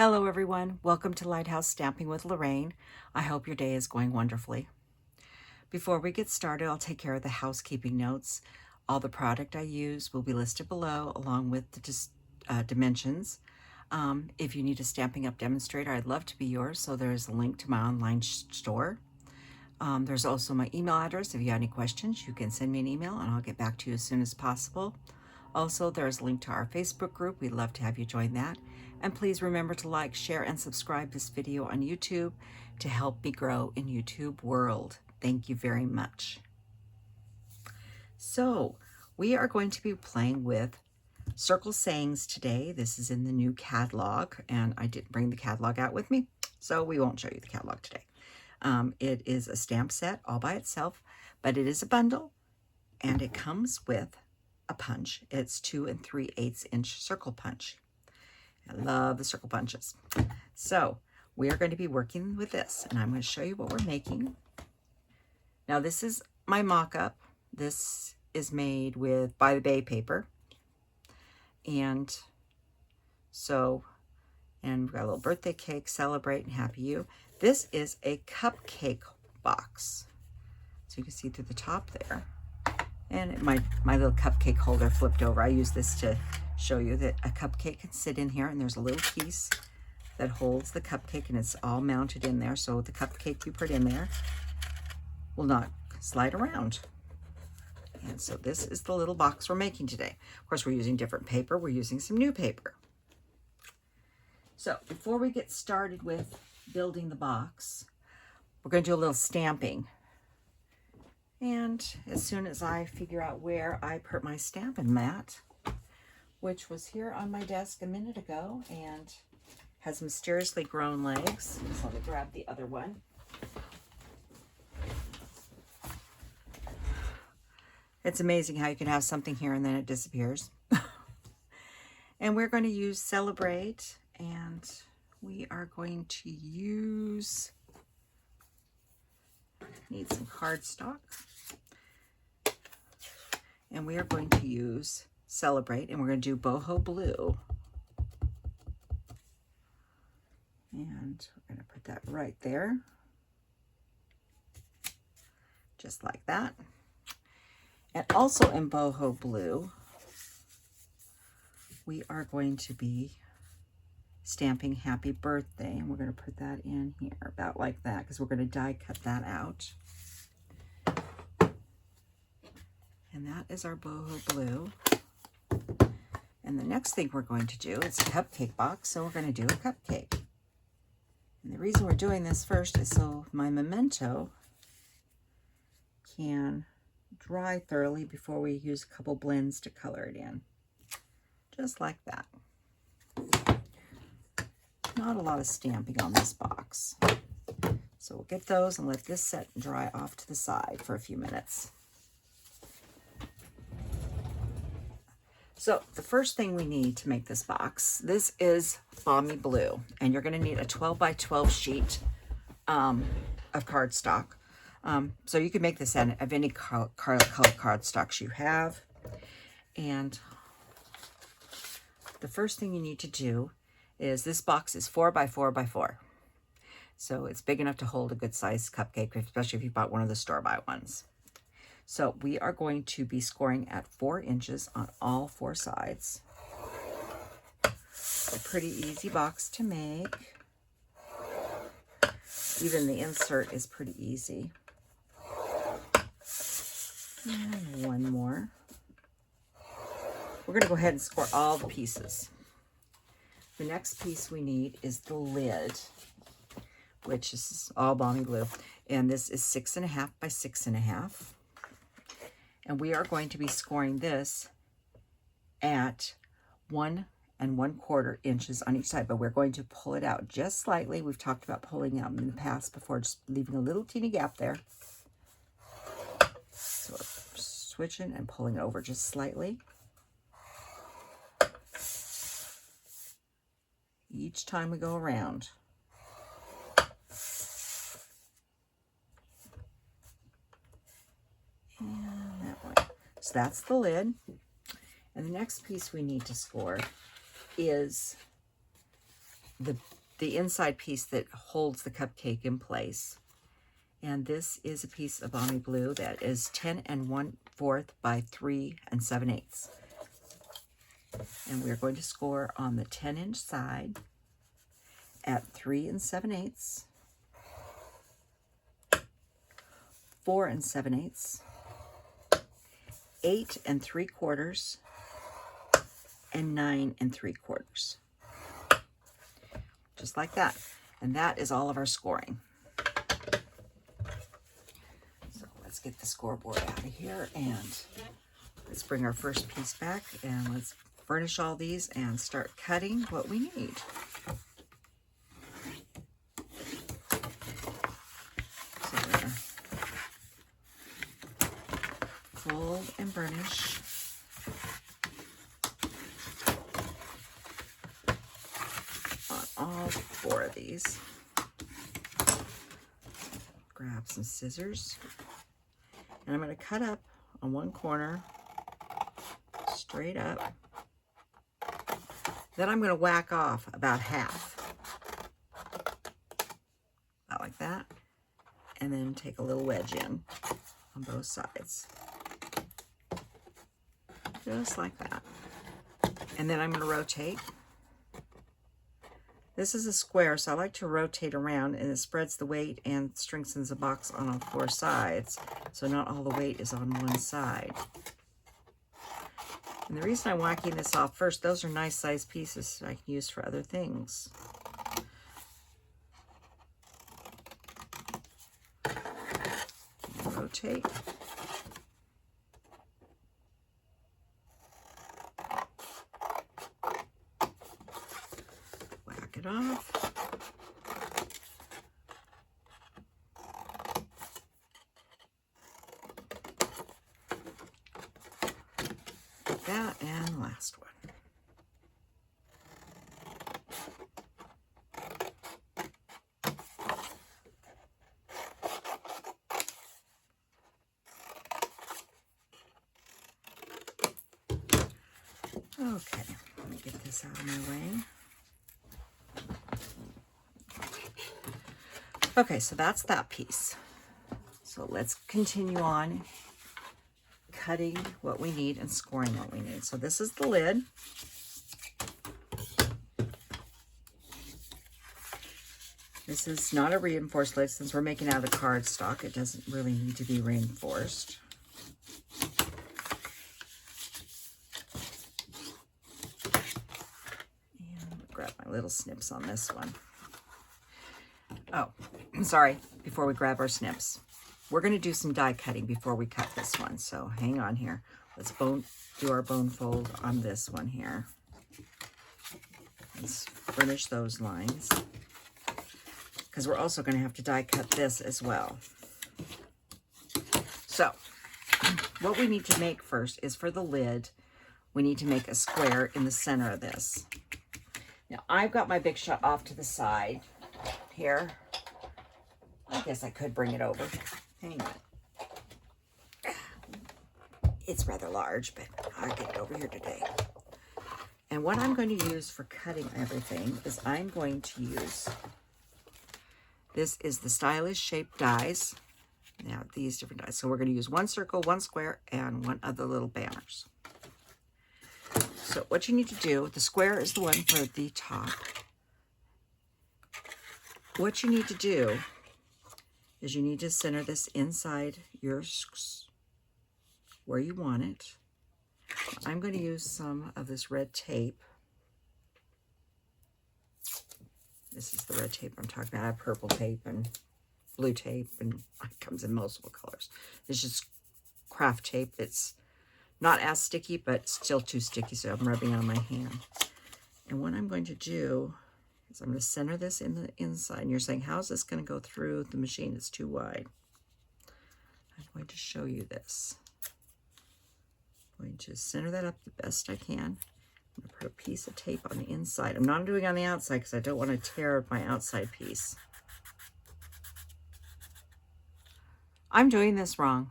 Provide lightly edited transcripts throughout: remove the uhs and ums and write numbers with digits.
Hello everyone, welcome to Lighthouse Stamping with Lorraine. I hope your day is going wonderfully. Before we get started, I'll take care of the housekeeping notes. All the product I use will be listed below along with the dimensions. If you need a Stampin' Up! Demonstrator, I'd love to be yours, so there's a link to my online store. There's also my email address. If you have any questions, you can send me an email and I'll get back to you as soon as possible. Also, there's a link to our Facebook group. We'd love to have you join that. And please remember to like, share, and subscribe this video on YouTube to help me grow in YouTube world. Thank you very much. So, we are going to be playing with circle sayings today. This is in the new catalog, and I didn't bring the catalog out with me, so we won't show you the catalog today. It is a stamp set all by itself, but it is a bundle, and it comes with a punch. It's 2 3/8 inch circle punch. I love the circle punches. So we are going to be working with this, and I'm going to show you what we're making. Now this is my mock-up. This is made with By the Bay paper. And we've got a little birthday cake, celebrate and happy you. This is a cupcake box. So you can see through the top there. And my little cupcake holder flipped over. I use this to show you that a cupcake can sit in here, and there's a little piece that holds the cupcake, and it's all mounted in there. So the cupcake you put in there will not slide around. And so this is the little box we're making today. Of course, we're using different paper. We're using some new paper. So before we get started with building the box, we're going to do a little stamping. And as soon as I figure out where I put my Stampin' mat, which was here on my desk a minute ago and has mysteriously grown legs. So let me grab the other one. It's amazing how you can have something here and then it disappears. And we're going to use Celebrate, and we are going to need some cardstock. And we are going to use Celebrate, and we're going to do Boho Blue. And we're going to put that right there. Just like that. And also in Boho Blue, we are going to be stamping Happy Birthday. And we're going to put that in here about like that, because we're going to die cut that out. And that is our Boho Blue. And the next thing we're going to do is a cupcake box, so we're going to do a cupcake. And the reason we're doing this first is so my Memento can dry thoroughly before we use a couple blends to color it in. Just like that. Not a lot of stamping on this box. So we'll get those and let this set and dry off to the side for a few minutes. So the first thing we need to make this box, this is Balmy Blue, and you're going to need a 12 by 12 sheet of cardstock. So you can make this out of any color cardstocks you have. And the first thing you need to do is, this box is 4 by 4 by 4. So it's big enough to hold a good sized cupcake, especially if you bought one of the store-bought ones. So we are going to be scoring at 4 inches on all 4 sides. A pretty easy box to make. Even the insert is pretty easy. And one more. We're going to go ahead and score all the pieces. The next piece we need is the lid, which is all Balmy Blue. And this is 6.5 by 6.5. And we are going to be scoring this at 1 1/4 inches on each side, but we're going to pull it out just slightly. We've talked about pulling out in the past before, just leaving a little teeny gap there. So we're switching and pulling it over just slightly. Each time we go around. And that one. So that's the lid. And the next piece we need to score is the inside piece that holds the cupcake in place. And this is a piece of Balmy Blue that is 10 1/4 by 3 7/8. And we're going to score on the 10-inch side at 3 7/8, 4 7/8, 8 3/4, and 9 3/4. Just like that. And that is all of our scoring. So let's get the scoreboard out of here and let's bring our first piece back and let's furnish all these and start cutting what we need. So we're gonna fold and burnish. All 4 of these. Grab some scissors and I'm going to cut up on one corner straight up. Then I'm going to whack off about half, about like that, and then take a little wedge in on both sides, just like that. And then I'm going to rotate. This is a square, so I like to rotate around, and it spreads the weight and strengthens the box on all 4 sides, so not all the weight is on one side. And the reason I'm whacking this off first, those are nice size pieces I can use for other things. Rotate. It off. Like that, and the last one. Okay, let me get this out of my way. Okay, so that's that piece. So let's continue on cutting what we need and scoring what we need. So this is the lid. This is not a reinforced lid since we're making out of cardstock. It doesn't really need to be reinforced. And grab my little snips on this one. Oh, sorry, before we grab our snips. We're going to do some die cutting before we cut this one, so hang on here. Let's do our bone fold on this one here. Let's furnish those lines, because we're also going to have to die cut this as well. So, what we need to make first is for the lid, we need to make a square in the center of this. Now, I've got my Big Shot off to the side here. I guess I could bring it over. Hang on. It's rather large, but I'll get it over here today. And what I'm going to use for cutting everything is I'm going to use, this is the Stylish Shape dies. Now, these different dies. So we're going to use 1 circle, 1 square, and 1 of the little banners. So what you need to do, the square is the one for the top. What you need to do is you need to center this inside yours where you want it. I'm going to use some of this red tape. This is the red tape I'm talking about. I have purple tape and blue tape, and it comes in multiple colors. This is craft tape that's not as sticky, but still too sticky, so I'm rubbing it on my hand. And what I'm going to do is I'm going to center this in the inside. And you're saying, how is this going to go through the machine? It's too wide. I'm going to show you this. I'm going to center that up the best I can. I'm going to put a piece of tape on the inside. I'm not doing it on the outside because I don't want to tear my outside piece. I'm doing this wrong.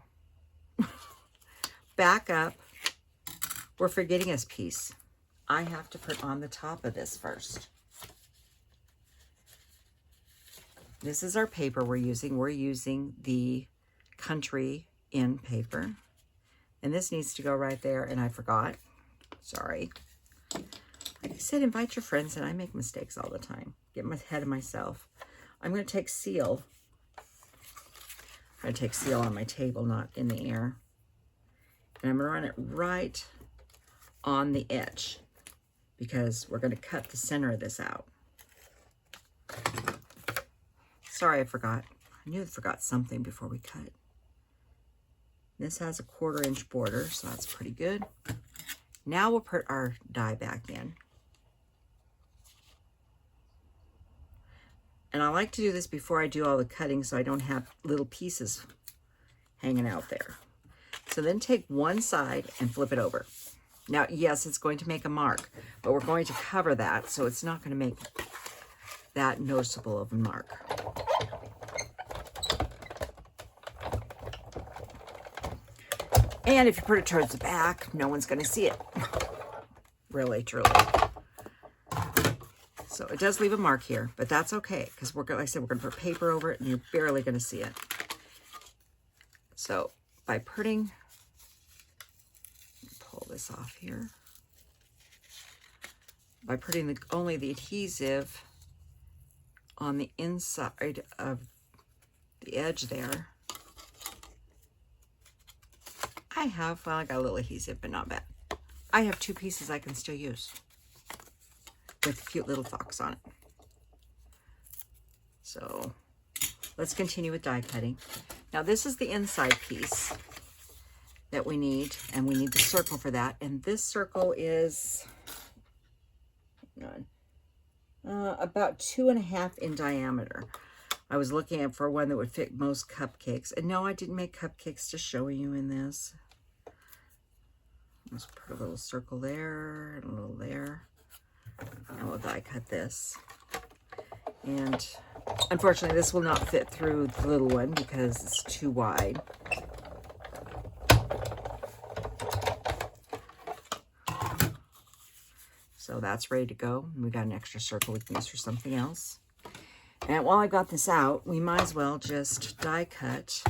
Back up. We're forgetting this piece. I have to put on the top of this first. This is our paper we're using. We're using the Country Inn paper. And this needs to go right there, and I forgot. Sorry. Like I said, invite your friends, and I make mistakes all the time. Get ahead of myself. I'm going to take seal. I'm going to take seal on my table, not in the air. And I'm going to run it right on the edge because we're going to cut the center of this out. Sorry, I forgot. I knew I forgot something before we cut. This has a 1/4 inch border, so that's pretty good. Now we'll put our die back in. And I like to do this before I do all the cutting so I don't have little pieces hanging out there. So then take one side and flip it over. Now, yes, it's going to make a mark, but we're going to cover that so it's not going to make that noticeable of a mark. And if you put it towards the back, no one's going to see it. Really, truly. So it does leave a mark here, but that's okay because we're, like I said, we're going to put paper over it and you're barely going to see it. So by putting, pull this off here. By putting only the adhesive on the inside of the edge there, I got a little adhesive, but not bad. I have 2 pieces I can still use with a cute little fox on it. So let's continue with die cutting. Now this is the inside piece that we need, and we need the circle for that. And this circle is about 2.5 in diameter. I was looking for one that would fit most cupcakes. And no, I didn't make cupcakes to show you in this. Let's put a little circle there and a little there. And we'll die cut this. And unfortunately, this will not fit through the little one because it's too wide. So that's ready to go. And we got an extra circle we can use for something else. And while I got this out, we might as well just die cut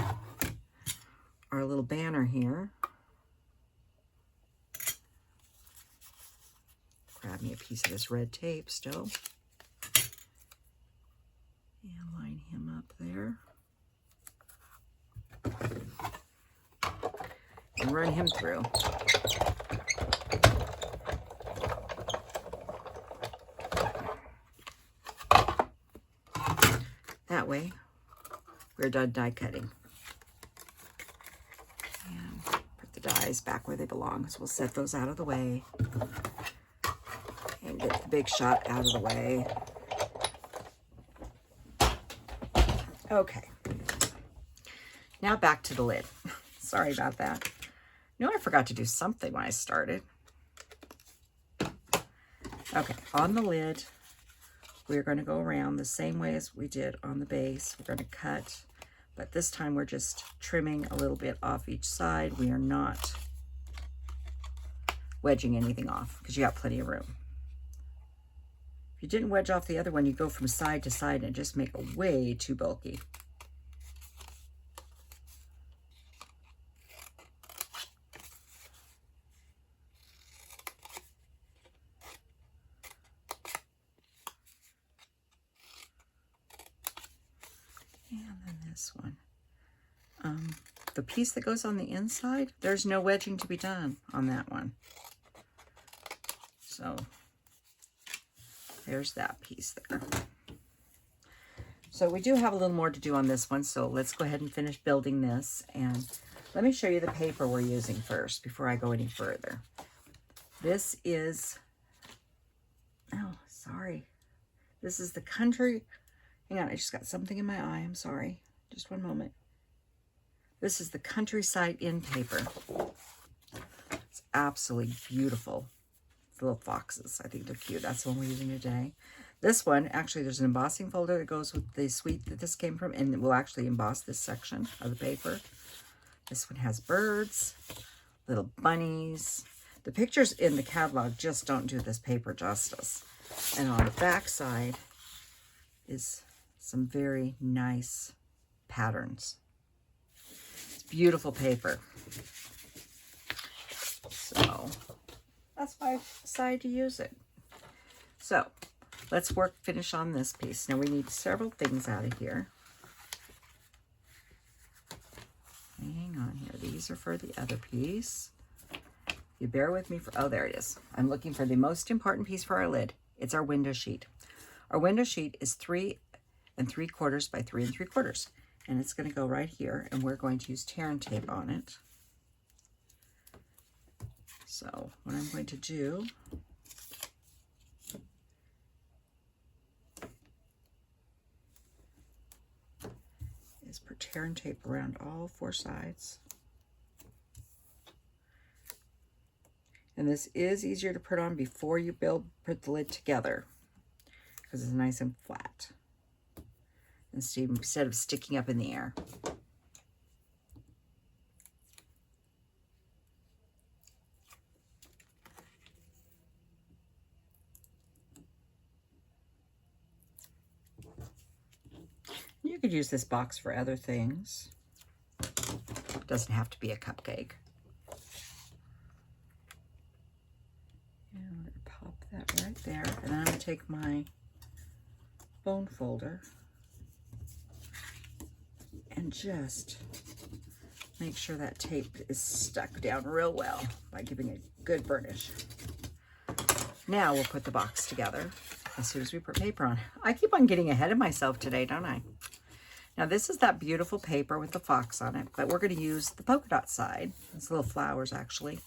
our little banner here. Grab me a piece of this red tape still. And line him up there. And run him through. That way, we're done die cutting. And put the dies back where they belong. So we'll set those out of the way. And get the big shot out of the way. Okay. Now back to the lid. Sorry about that. No, I forgot to do something when I started. Okay, on the lid, we're going to go around the same way as we did on the base. We're going to cut, but this time we're just trimming a little bit off each side. We are not wedging anything off because you got plenty of room. If you didn't wedge off the other one, you go from side to side and just make it way too bulky. And then this one. The piece that goes on the inside, there's no wedging to be done on that one. So there's that piece there. So we do have a little more to do on this one, so let's go ahead and finish building this. And let me show you the paper we're using first before I go any further. This is, oh, sorry. This is the Country, hang on, I just got something in my eye, I'm sorry. Just one moment. This is the Countryside Inn paper. It's absolutely beautiful. The little foxes, I think they're cute. That's the one we're using today. This one, actually, there's an embossing folder that goes with the suite that this came from, and it will actually emboss this section of the paper. This one has birds, little bunnies. The pictures in the catalog just don't do this paper justice. And on the back side is some very nice patterns. It's beautiful paper. So that's why I decided to use it. So let's finish on this piece. Now we need several things out of here. Hang on here. These are for the other piece. You bear with me for, oh, there it is. I'm looking for the most important piece for our lid. It's our window sheet. Our window sheet is 3 3/4 by 3 3/4. And it's going to go right here, and we're going to use tear and tape on it. So what I'm going to do is put tear and tape around all 4 sides. And this is easier to put on before you put the lid together, because it's nice and flat instead of sticking up in the air. You could use this box for other things. It doesn't have to be a cupcake. And I'm going to pop that right there. And then I'm going to take my bone folder and just make sure that tape is stuck down real well by giving it good burnish. Now we'll put the box together as soon as we put paper on. I keep on getting ahead of myself today, don't I? Now this is that beautiful paper with the fox on it, but we're going to use the polka dot side. It's little flowers actually.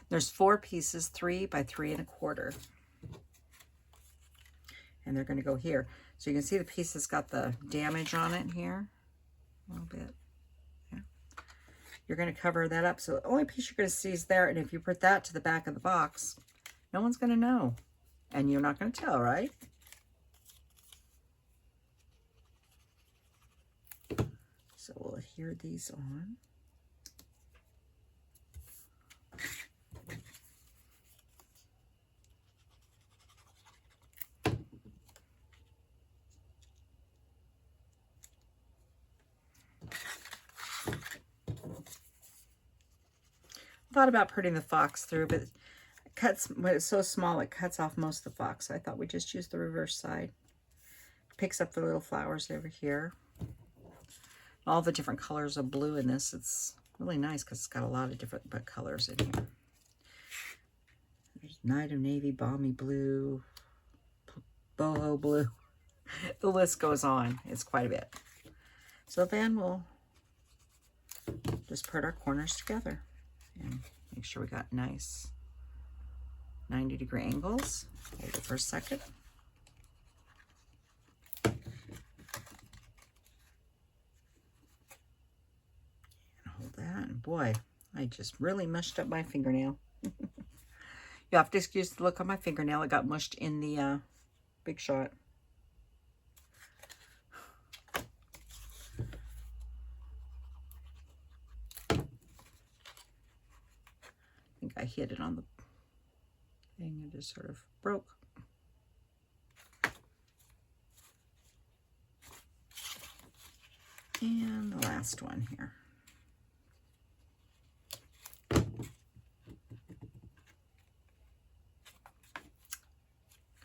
There's 4 pieces, 3 by 3 1/4. And they're going to go here. So you can see the piece has got the damage on it here. A little bit. Yeah. You're going to cover that up. So the only piece you're going to see is there. And if you put that to the back of the box, no one's going to know. And you're not going to tell, right? So we'll adhere these on. Thought about putting the fox through, but it cuts, when it's so small, it cuts off most of the fox. So I thought we'd just use the reverse side. Picks up the little flowers over here. All the different colors of blue in this. It's really nice because it's got a lot of different colors in here. There's Night of Navy, Balmy Blue, Boho Blue. The list goes on. It's quite a bit. So then we'll just put our corners together and make sure we got nice 90-degree angles. Hold it for a second. And hold that. And boy, I just really mushed up my fingernail. You have to excuse the look on my fingernail. It got mushed in the Big Shot. I think I hit it on the thing. It just sort of broke. And the last one here.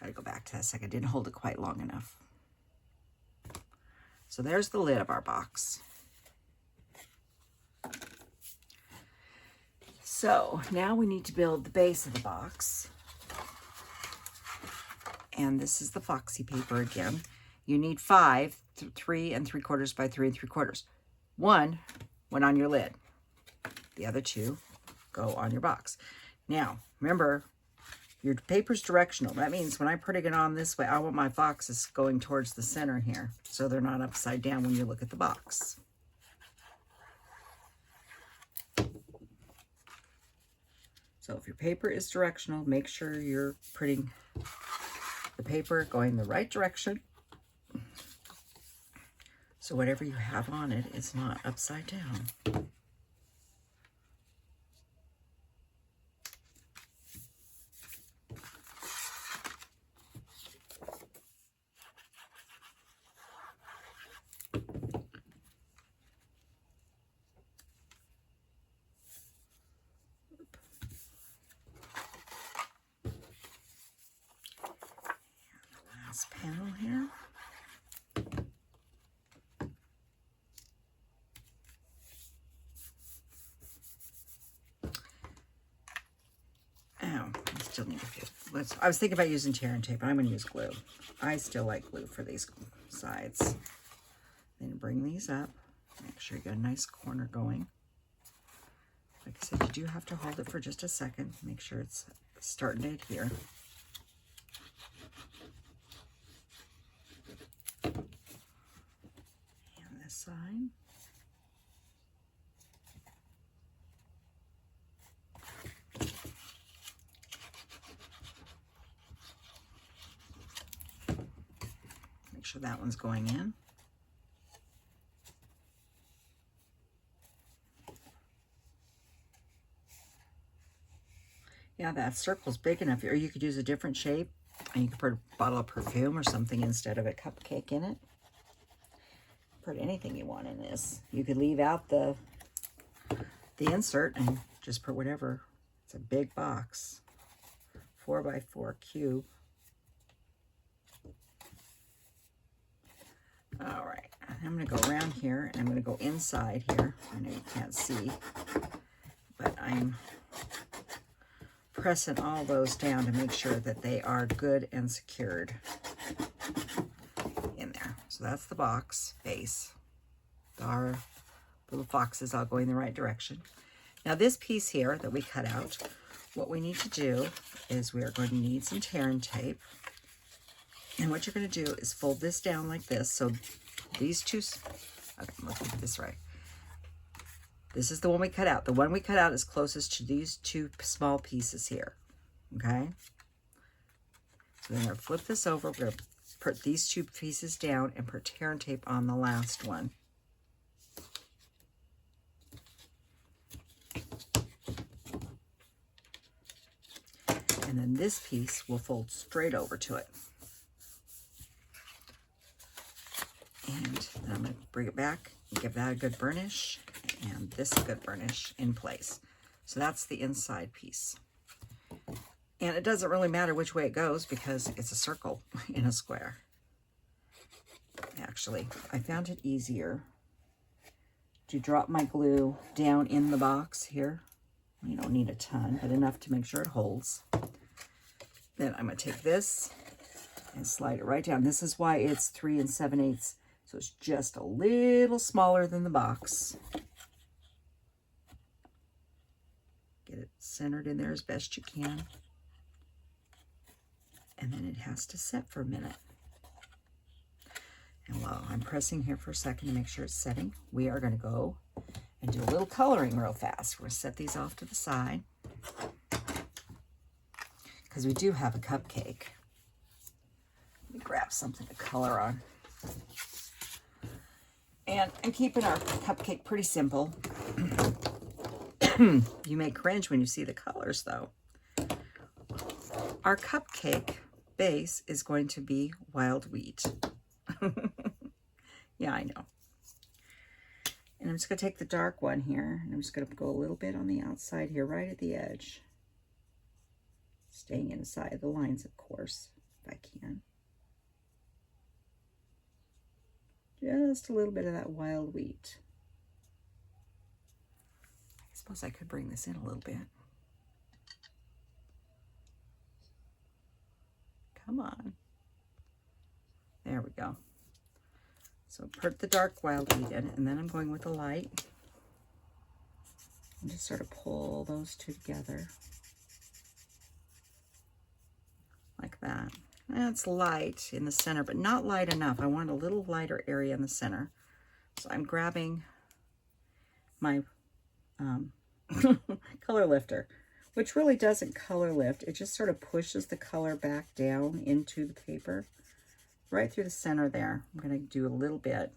Gotta go back to that second. Didn't hold it quite long enough. So there's the lid of our box. So now we need to build the base of the box. And this is the foxy paper again. You need 5 3 3/4 by 3 3/4. One went on your lid. The other 2 go on your box. Now, remember, your paper's directional. That means when I'm putting it on this way, I want my foxes going towards the center here, so they're not upside down when you look at the box. So if your paper is directional, make sure you're putting the paper going the right direction, so whatever you have on it is not upside down. This panel here. Oh, I still need a few. I was thinking about using tear and tape, but I'm going to use glue. I still like glue for these sides. Then bring these up. Make sure you get a nice corner going. Like I said, you do have to hold it for just a second. Make sure it's starting to adhere. And this side. Make sure that one's going in. Yeah, that circle's big enough. Or you could use a different shape, and you could put a bottle of perfume or something instead of a cupcake in it. Put anything you want in this. You could leave out the insert and just put whatever. It's a big box. 4x4 cube. All right, I'm going to go around here, and I'm going to go inside here. I know you can't see, but I'm pressing all those down to make sure that they are good and secured in there. So that's the box base. Our little foxes all going the right direction. Now this piece here that we cut out, what we need to do is we are going to need some tear and tape. And what you're going to do is fold this down like this. So these two, okay, let's get this right. This is the one we cut out. The one we cut out is closest to these two small pieces here, okay? So then we're going to flip this over. We're going to put these two pieces down and put tear and tape on the last one. And then this piece will fold straight over to it. And then I'm going to bring it back and give that a good burnish, and this a good burnish in place. So that's the inside piece. And it doesn't really matter which way it goes because it's a circle in a square. Actually, I found it easier to drop my glue down in the box here. You don't need a ton, but enough to make sure it holds. Then I'm going to take this and slide it right down. This is why it's 3 7/8. So it's just a little smaller than the box. Get it centered in there as best you can. And then it has to set for a minute. And while I'm pressing here for a second to make sure it's setting, we are going to go and do a little coloring real fast. We're going to set these off to the side because we do have a cupcake. Let me grab something to color on. And I'm keeping our cupcake pretty simple. You may cringe when you see the colors, though. Our cupcake base is going to be wild wheat. Yeah, I know. And I'm just going to take the dark one here, and I'm just going to go a little bit on the outside here, right at the edge. Staying inside the lines, of course, if I can. Just a little bit of that wild wheat. I suppose I could bring this in a little bit. Come on. There we go. So put the dark wild wheat in, and then I'm going with the light. And just sort of pull those two together. Like that. And it's light in the center, but not light enough. I want a little lighter area in the center. So I'm grabbing my color lifter, which really doesn't color lift. It just sort of pushes the color back down into the paper, right through the center there. I'm going to do a little bit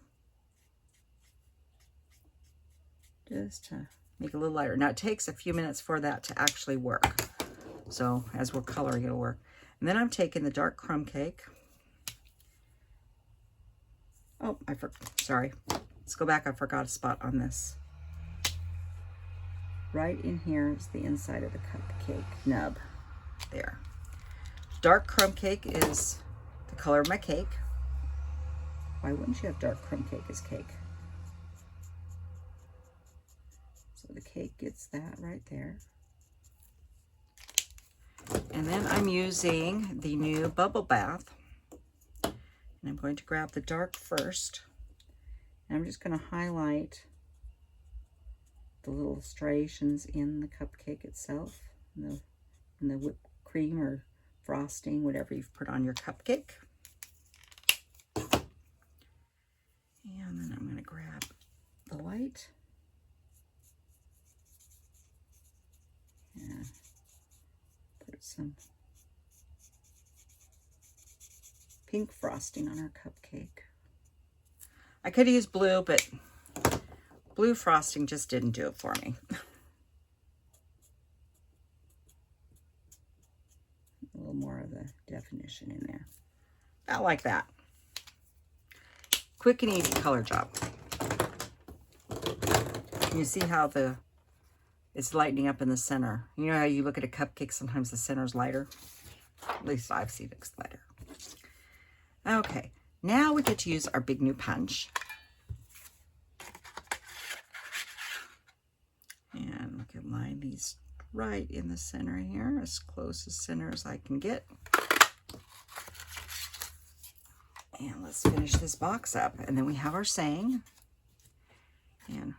just to make it a little lighter. Now, it takes a few minutes for that to actually work. So as we're coloring, it'll work. And then I'm taking the dark crumb cake. Oh, sorry. Let's go back. I forgot a spot on this. Right in here is the inside of the cupcake nub. There. Dark crumb cake is the color of my cake. Why wouldn't you have dark crumb cake as cake? So the cake gets that right there. And then I'm using the new Bubble Bath. And I'm going to grab the dark first. And I'm just going to highlight the little striations in the cupcake itself, in the whipped cream or frosting, whatever you've put on your cupcake. And then I'm going to grab the white and put some pink frosting on our cupcake. I could use blue, but blue frosting just didn't do it for me. A little more of the definition in there. About like that. Quick and easy color job. You see how it's lightening up in the center. You know how you look at a cupcake, sometimes the center's lighter? At least I've seen it lighter. Okay, now we get to use our big new punch. And we can line these right in the center here, as close as center as I can get. And let's finish this box up. And then we have our saying. And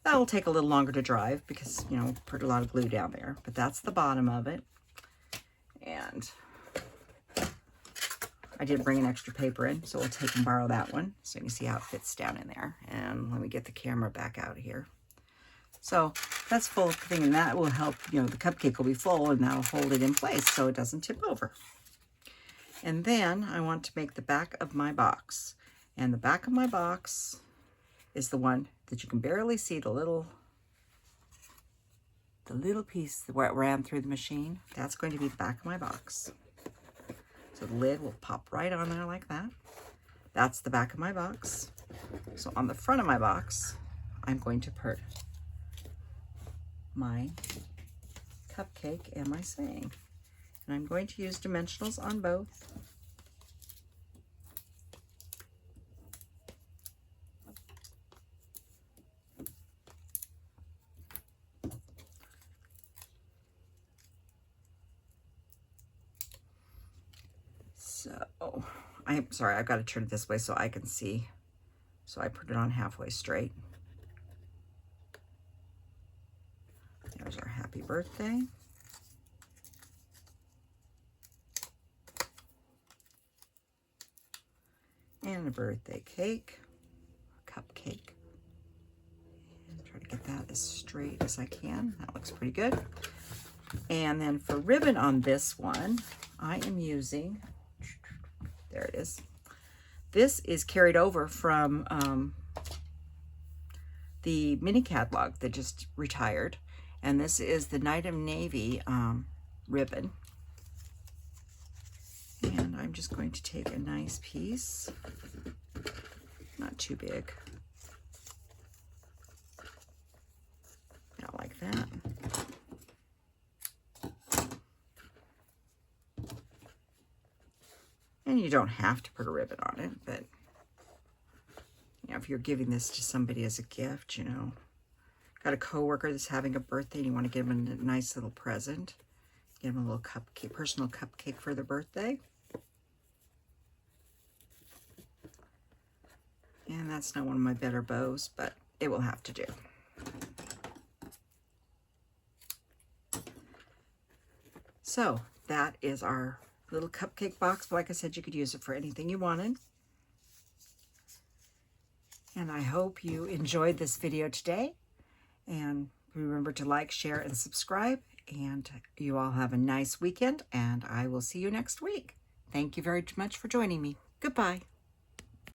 that will take a little longer to dry because, you know, put a lot of glue down there. But that's the bottom of it. And I did bring an extra paper in, so we'll take and borrow that one. So you can see how it fits down in there. And let me get the camera back out of here. So that's full thing, and that will help, you know, the cupcake will be full, and that'll hold it in place so it doesn't tip over. And then I want to make the back of my box. And the back of my box is the one that you can barely see, the little piece where it ran through the machine. That's going to be the back of my box. So the lid will pop right on there like that. That's the back of my box. So on the front of my box, I'm going to put my cupcake and my saying. And I'm going to use dimensionals on both. So, I'm sorry, I've got to turn it this way so I can see. So I put it on halfway straight. There's our happy birthday. And a birthday cake, cupcake. And try to get that as straight as I can. That looks pretty good. And then for ribbon on this one, I am using, there it is. This is carried over from the mini catalog that just retired. And this is the Night of Navy ribbon. And I'm just going to take a nice piece, not too big. Not like that. And you don't have to put a ribbon on it, but you know, if you're giving this to somebody as a gift, you know, got a coworker that's having a birthday and you want to give them a nice little present, give them a little cupcake, personal cupcake for their birthday. And that's not one of my better bows, but it will have to do. So that is our little cupcake box. But like I said, you could use it for anything you wanted. And I hope you enjoyed this video today. And remember to like, share, and subscribe. And you all have a nice weekend. And I will see you next week. Thank you very much for joining me. Goodbye.